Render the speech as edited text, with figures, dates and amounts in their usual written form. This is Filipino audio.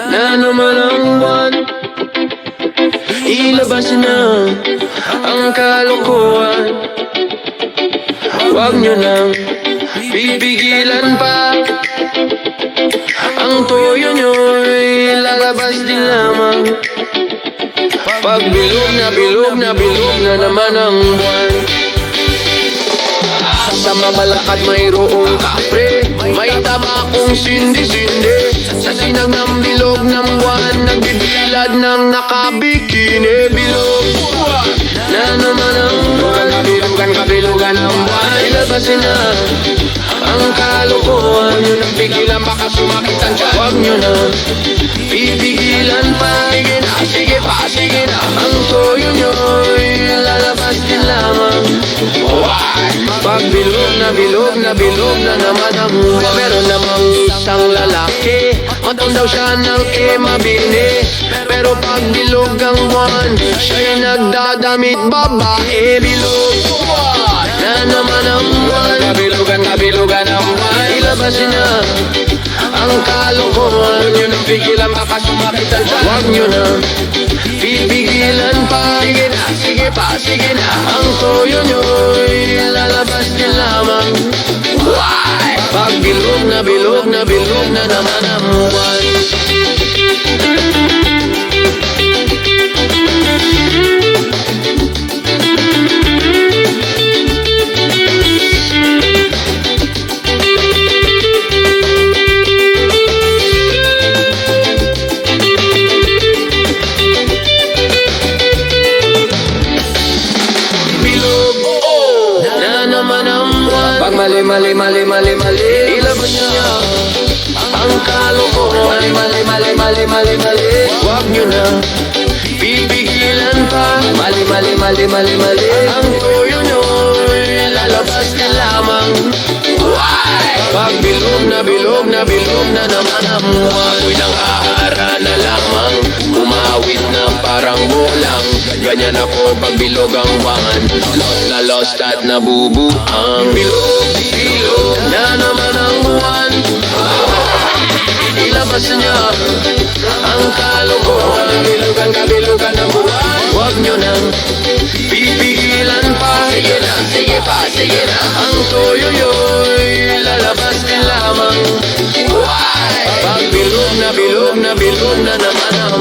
na naman ang buwan. Ilabas na ang kalokohan. Huwag nyo nang pipigilan pa. Ang toyo nyo'y lalabas din lamang. Pag bilog na naman ang buwan. Sa mamalakad mayroong kapre, may tabakong sindi-sindi. Sa sinag ng bilog ng buwan, nagbibilad ng nakabikini. Bilog na naman ang buwan. Kabilugan ng buwan. Ilabasin na ang kalokohan. Yun ang pigilan, baka sumakit ang tiyan. Huwag nyo na pipigilan pa. Sige na ang toyo nyo'y lalabas din lamang. Pag bilog na naman ang buwan. Meron namang isang lalaki, matang daw siya ng mabini. Pero pag bilog ang buwan, siya'y nagdadamit babae. Bilog na naman ang buwan. Kabilugan ang buwan. Ilabasin na ang kalokohan. Yun ang pigilan, baka sumakit ang tiyan. Huwag nyo na pipigilan pa. Sige na ang toyo nyo'y lalabas din lamang. Pag bilog na naman ang buwan. Pag mali ilabas niya ang kalokohan. Mali huwag nyo na pipigilan pa. Mali ang toyo nyo'y lalabas na lamang. Pag bilog na naman ang buwan. Ako'y nang-aara na lamang, umawit na parang bulang. Ganyan ako pag bilog ang buwan. Lost at nabubuang. Bilog na naman ang buwan. Ilabas niya ang kalokohan. Kabilugan ng buwan. Huwag nyo nang pipigilan pa. Sige na ang toyo nyo'y lalabas din lamang. Pag bilog na naman ang